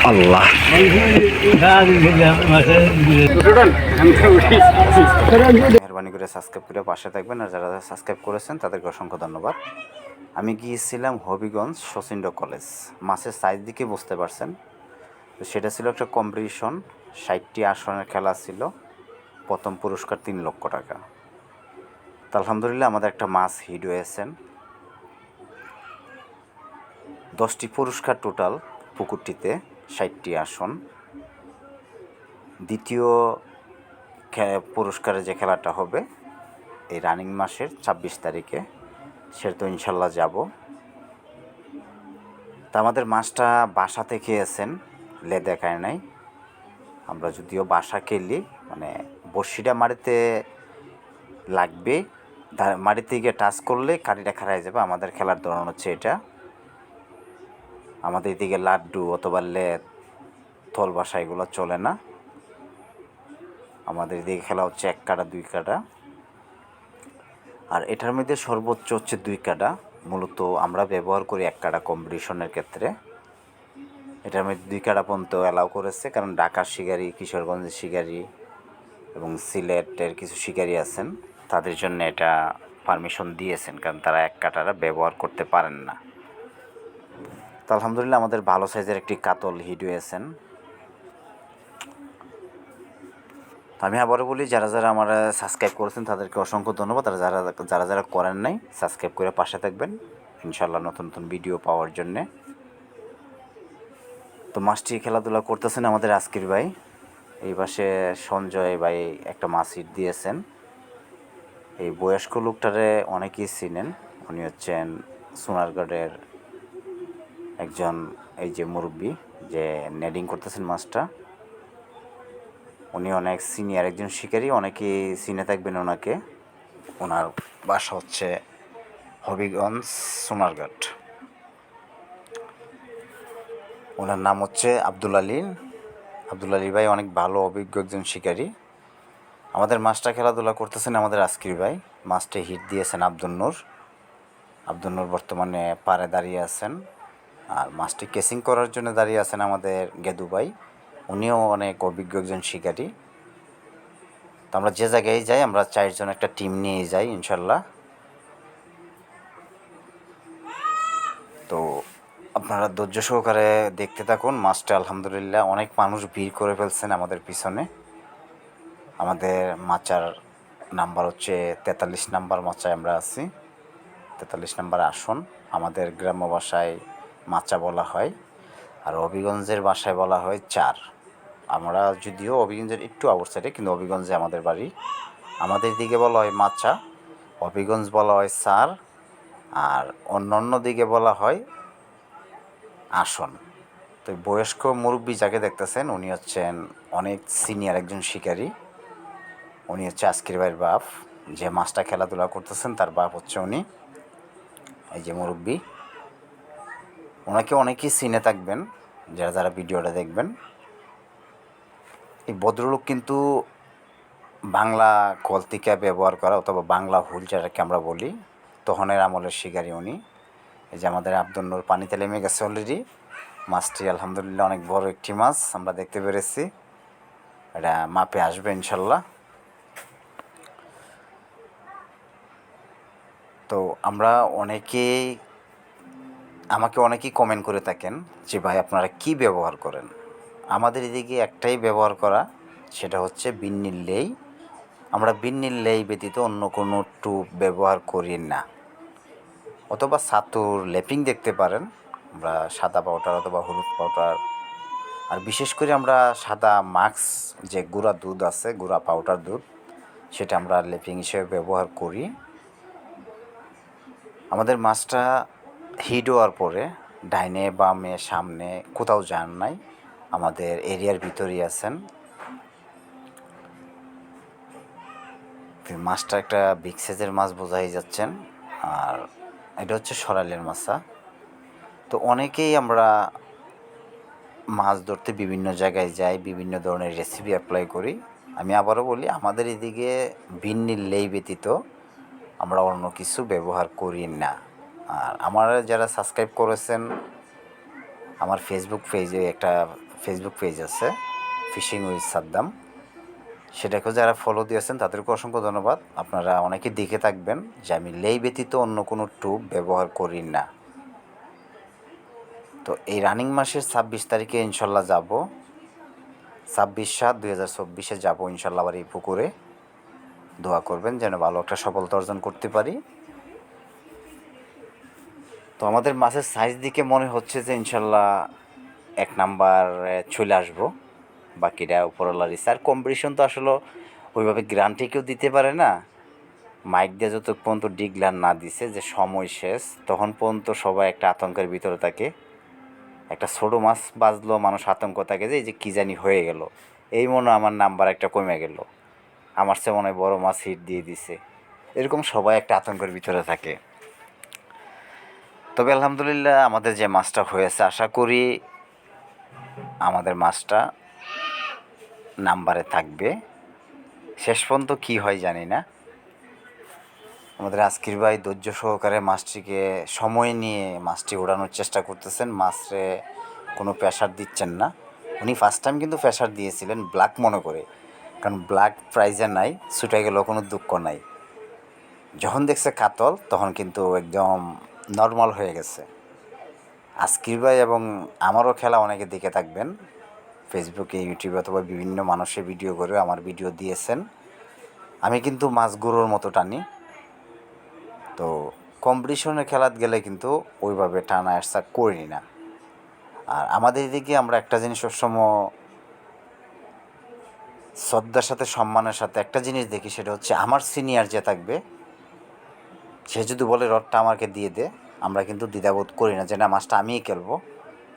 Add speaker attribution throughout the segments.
Speaker 1: আল্লাহ মেহরবানি করে সাবস্ক্রাইব করে পাশে থাকবেন, আর যারা সাবস্ক্রাইব করেছেন তাদেরকে অসংখ্য ধন্যবাদ। আমি গিয়েছিলাম হবিগঞ্জ শচীন্দ্র কলেজ, মাছের সাইজ দিকে বুঝতে পারছেন। তো সেটা ছিল একটা কম্পিটিশন, 60টি আসনের খেলা ছিল। প্রথম পুরস্কার 3 লক্ষ টাকা। তো আলহামদুলিল্লাহ আমাদের একটা মাছ হিট হয়েছেন। 10টি পুরস্কার টোটাল পুকুরটিতে, 60টি আসন। দ্বিতীয় পুরস্কারে যে খেলাটা হবে এই রানিং মাসের 26 তারিখে, সেটা তো ইনশাল্লাহ যাব। তা আমাদের মাছটা বাসাতে খেয়েছেন, লে দেখায় নাই। আমরা যদিও বাসা খেলি, মানে বড়শিটা মাটিতে লাগবে, মাটিতে গিয়ে টাচ করলে কাঠিটা খারাই যাবে। আমাদের খেলার ধরন হচ্ছে এটা। আমাদের এদিকে লাড্ডু অথবা লেদ থল বাসা এগুলো চলে না। আমাদের এদিকে খেলা হচ্ছে 1 কাটা 2 কাটা, আর এটার মধ্যে সর্বোচ্চ হচ্ছে 2 কাটা। মূলত আমরা ব্যবহার করি 1 কাটা কম্পিটিশনের ক্ষেত্রে। এটার মধ্যে 2 কাটা পর্যন্ত অ্যালাউ করেছে, কারণ ঢাকার শিকারি, কিশোরগঞ্জের শিকারি এবং সিলেটের কিছু শিকারি আছেন, তাদের জন্য এটা পারমিশন দিয়েছেন, কারণ তারা 1 কাটাটা ব্যবহার করতে পারেন না। তো আলহামদুলিল্লাহ আমাদের ভালো সাইজের একটি কাতল হিট হয়েছেন। আমি আবারও বলি, যারা যারা আমার সাবস্ক্রাইব করেছেন তাদেরকে অসংখ্য ধন্যবাদ। আর যারা যারা করেন নাই, সাবস্ক্রাইব করে পাশে থাকবেন ইনশাল্লাহ নতুন নতুন ভিডিও পাওয়ার জন্যে। তো মাছটি খেলাধুলা করতেছেন আমাদের আজকির ভাই, এই পাশে সঞ্জয় ভাই একটা মাছ হিট দিয়েছেন। এই বয়স্ক লোকটারে অনেকেই চিনেন, উনি হচ্ছেন সোনারগড়ের একজন, এই যে মুরব্বী যে নেডিং করতেছেন মাছটা, উনি অনেক সিনিয়র একজন শিকারী, অনেকেই চিনে থাকবেন ওনাকে। ওনার বাসা হচ্ছে হবিগঞ্জ সোনারঘাট। ওনার নাম হচ্ছে আব্দুল আলী। আব্দুল আলী ভাই অনেক ভালো অভিজ্ঞ একজন শিকারী। আমাদের মাছটা খেলাধুলা করতেছেন আমাদের আজকির ভাই, মাছটা হিট দিয়েছেন আব্দুল নূর। আব্দুল নূর বর্তমানে পাড়ে দাঁড়িয়ে আছেন, আর মাছটি কেসিং করার জন্য দাঁড়িয়ে আছেন আমাদের গেদু ভাই, উনিও অনেক অভিজ্ঞ একজন শিকারী। তো আমরা যে জায়গায় যাই, আমরা 4 জন একটা টিম নিয়ে যাই ইনশাল্লাহ। তো আপনারা ধৈর্য সহকারে দেখতে থাকুন মাছটা। আলহামদুলিল্লাহ অনেক মানুষ ভিড় করে ফেলছেন আমাদের পিছনে। আমাদের মাচার নাম্বার হচ্ছে 43 নাম্বার মাচায় আমরা আছি, 43 নাম্বার আসন। আমাদের গ্রাম্য ভাষায় মাচা বলা হয়, আর হবিগঞ্জের ভাষায় বলা হয় 4। আমরা যদিও হবিগঞ্জের একটু আউটসাইডে, কিন্তু হবিগঞ্জে আমাদের বাড়ি। আমাদের দিকে বলা হয় মাচা, হবিগঞ্জ বলা হয় 4, আর অন্য দিকে বলা হয় আসন। তো বয়স্ক মুরব্বী যাকে দেখতেছেন, উনি হচ্ছেন অনেক সিনিয়র একজন শিকারী। উনি হচ্ছে আজকির ভাইয়ের বাপ, যে মাছটা খেলাধুলা করতেছেন তার বাপ হচ্ছে উনি, এই যে মুরব্বী। ওনাকে অনেকেই চিনে থাকবেন যারা যারা ভিডিওটা দেখবেন। এই ভদ্রলোক কিন্তু বাংলা কলতিকা ব্যবহার করা অথবা বাংলা হুল যেটাকে আমরা বলি, তখনের আমলের শিকারী উনি। এই যে আমাদের আব্দুল নূর পানিতে নেমে গেছে অলরেডি। মাছটি আলহামদুলিল্লাহ অনেক বড় একটি মাছ আমরা দেখতে পেরেছি, এটা মাপে আসবে ইনশাল্লাহ। তো আমরা আমাকে অনেকেই কমেন্ট করে থাকেন যে ভাই আপনারা কি ব্যবহার করেন। আমাদের এদিকে একটাই ব্যবহার করা, সেটা হচ্ছে বিন্নির লেই। আমরা বিন্নির লেই ব্যতীত অন্য কোনো টুপ ব্যবহার করি না, অথবা ছাতুর লেপিং দেখতে পারেন। আমরা সাদা পাউডার অথবা হলুদ পাউডার, আর বিশেষ করে আমরা সাদা মাক্স যে গুঁড়া দুধ আছে, গুঁড়া পাউডার দুধ, সেটা আমরা লেপিং হিসেবে ব্যবহার করি। আমাদের মাছটা হিট হওয়ার পরে ডাইনে বামে সামনে কোথাও যান নাই, আমাদের এরিয়ার ভিতরেই আছেন। মাছটা একটা বিগ সাইজের মাছ বোঝাই যাচ্ছেন, আর এটা হচ্ছে সরাইলের মাছা। তো অনেকেই আমরা মাছ ধরতে বিভিন্ন জায়গায় যাই, বিভিন্ন ধরনের রেসিপি অ্যাপ্লাই করি। আমি আবারও বলি, আমাদের এদিকে বিন্নির লেই ব্যতীত আমরা অন্য কিছু ব্যবহার করি না। আর আমার যারা সাবস্ক্রাইব করেছেন আমার ফেসবুক পেজ আছে ফিশিং উইথ সাদ্দাম, সেটাকেও যারা ফলো দিয়েছেন তাদেরকে অসংখ্য ধন্যবাদ। আপনারা অনেকে দেখে থাকবেন যে আমি লেই ব্যতীত অন্য কোনো টুব ব্যবহার করি না। তো এই রানিং মাসের 26 তারিখে ইনশাল্লাহ যাব, 26/7/2024 যাবো ইনশাল্লাহ আবার এই পুকুরে। দোয়া করবেন যেন ভালো একটা সফলতা অর্জন করতে পারি। তো আমাদের মাছের সাইজ দিকে মনে হচ্ছে যে ইনশাল্লাহ 1 নাম্বার চলে আসবো, বাকিটা উপরওয়ালার ইচ্ছা। আর কম্পিটিশন তো আসলে ওইভাবে গ্যারান্টি কেউ দিতে পারে না। মাইক দিয়ে যত পর্যন্ত ডিক্লার না দিছে যে সময় শেষ, তখন পর্যন্ত সবাই একটা আতঙ্কের ভিতরে থাকে। একটা ছোটো মাছ বাজলেও মানুষ আতঙ্ক থাকে যে এই যে কী জানি হয়ে গেল, এই মনে আমার নাম্বার একটা কমে গেল, আমার চেয়ে মনে হয় বড়ো মাছ হিট দিয়ে দিছে, এরকম সবাই একটা আতঙ্কের ভিতরে থাকে। তবে আলহামদুলিল্লাহ আমাদের যে মাছটা হয়েছে, আশা করি আমাদের মাছটা নাম্বারে থাকবে। শেষ পর্যন্ত কী হয় জানি না। আমাদের আজকির ভাই ধৈর্য সহকারে মাছটিকে সময় নিয়ে মাছটি ওড়ানোর চেষ্টা করতেছেন, মাছরে কোনো প্রেশার দিচ্ছেন না। উনি ফার্স্ট টাইম কিন্তু প্রেশার দিয়েছিলেন ব্ল্যাক মনে করে, কারণ ব্ল্যাক প্রাইজে নাই, ছুটে গেলেও কোনো দুঃখ নাই। যখন দেখছে কাতল তখন কিন্তু একদম নর্মাল হয়ে গেছে। আজকির ভাই এবং আমারও খেলা অনেকে দেখে থাকবেন, ফেসবুকে, ইউটিউবে অথবা বিভিন্ন মানুষের ভিডিও করে আমার ভিডিও দিয়েছেন। আমি কিন্তু মাছ গরুর মতো টানি। তো কম্পিটিশনের খেলাত গেলে কিন্তু ওইভাবে টানা এসা করি না। আর আমাদের এদিকে আমরা একটা জিনিস সবসময় শ্রদ্ধার সাথে সম্মানের সাথে একটা জিনিস দেখি, সেটা হচ্ছে আমার সিনিয়র যে থাকবে সে যদি বলে রডটা আমাকে দিয়ে দে, আমরা কিন্তু দ্বিধাবোধ করি না যে না মাছটা আমিই খেলবো,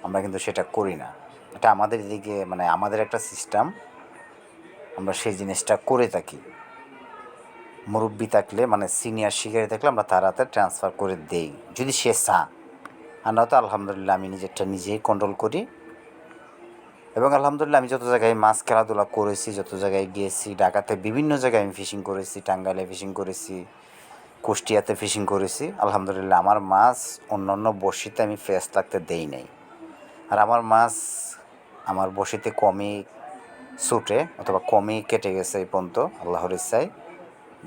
Speaker 1: আমরা কিন্তু সেটা করি না। এটা আমাদের এদিকে মানে আমাদের একটা সিস্টেম, আমরা সেই জিনিসটা করে থাকি। মুরব্বি থাকলে মানে সিনিয়র শিকারি থাকলে আমরা তার হাতে ট্রান্সফার করে দেই যদি সে চা। আর নয়তো আলহামদুলিল্লাহ আমি নিজেরটা নিজেই কন্ট্রোল করি। এবং আলহামদুলিল্লাহ আমি যত জায়গায় মাছ খেলাধুলা করেছি, যত জায়গায় গিয়েছি, ঢাকাতে বিভিন্ন জায়গায় আমি ফিশিং করেছি, টাঙ্গাইলে ফিশিং করেছি, কুষ্টিয়াতে ফিশিং করেছি, আলহামদুলিল্লাহ আমার মাছ অন্য অন্য বড়শিতে আমি ফ্রেশ থাকতে দেই নাই। আর আমার মাছ আমার বড়শিতে কমই ছুটে অথবা কমই কেটে গেছে এই পর্যন্ত আল্লাহর ইচ্ছায়।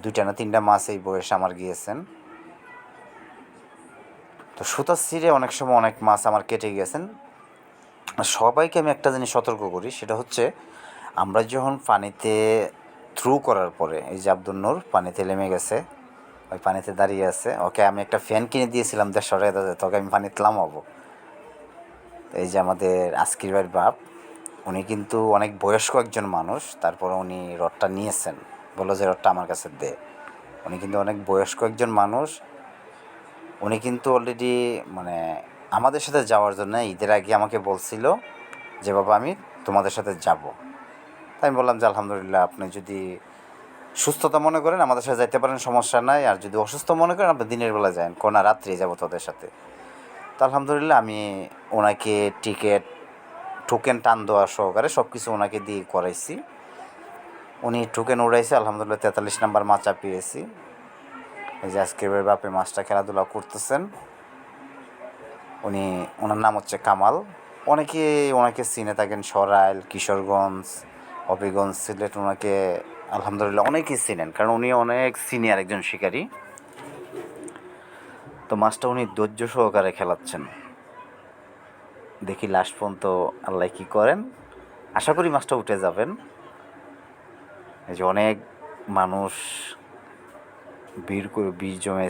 Speaker 1: 2টা না 3টা মাছ এই বয়সে আমার গিয়েছেন। তো সুতার ছিঁড়ে অনেক সময় অনেক মাছ আমার কেটে গিয়েছেন। সবাইকে আমি একটা জিনিস সতর্ক করি, সেটা হচ্ছে আমরা যখন পানিতে থ্রু করার পরে, এই যে আব্দুল নূর পানিতে নেমে গেছে, ওই পানিতে দাঁড়িয়ে আছে, ওকে আমি একটা ফ্যান কিনে দিয়েছিলাম 150 টাকা, তোকে আমি পানিতে নামাবো। এই যে আমাদের আজকির ভাইয়ের বাপ, উনি কিন্তু অনেক বয়স্ক একজন মানুষ, তারপরে উনি রডটা নিয়েছেন, বললো যে রডটা আমার কাছে দে। উনি কিন্তু অনেক বয়স্ক একজন মানুষ, উনি কিন্তু অলরেডি মানে আমাদের সাথে যাওয়ার জন্য ঈদের আগে আমাকে বলছিল যে বাবা আমি তোমাদের সাথে যাব। তাই আমি বললাম যে আলহামদুলিল্লাহ আপনি যদি সুস্থতা মনে করেন আমাদের সাথে যাইতে পারেন, সমস্যা নাই। আর যদি অসুস্থ মনে করেন আপনি দিনের বেলা যান, কোনো রাত্রে যাবো তোদের সাথে। তো আলহামদুলিল্লাহ আমি ওনাকে টিকিট টোকেন টান দেওয়া সহকারে সব কিছু ওনাকে দিয়ে করাইছি। উনি টোকেন উড়াইছে, আলহামদুলিল্লাহ 43 নাম্বার মাচা পেয়েছি। এই যে আজকে বাপে মাছটা খেলাধুলা করতেছেন, ওনার নাম হচ্ছে কামাল। অনেকে ওনাকে চিনে থাকেন, সরাইল, কিশোরগঞ্জ, হবিগঞ্জ, সিলেট, ওনাকে আলহামদুলিল্লাহ অনেকেই চিনেন, কারণ উনি অনেক সিনিয়র একজন শিকারী। তো মাছটা উনি ধৈর্য সহকারে খেলাচ্ছেন, দেখি লাস্ট পর্যন্ত আল্লাহ কী করেন। আশা করি মাছটা উঠে যাবেন। এই যে অনেক মানুষ ভিড় করে বীর জমে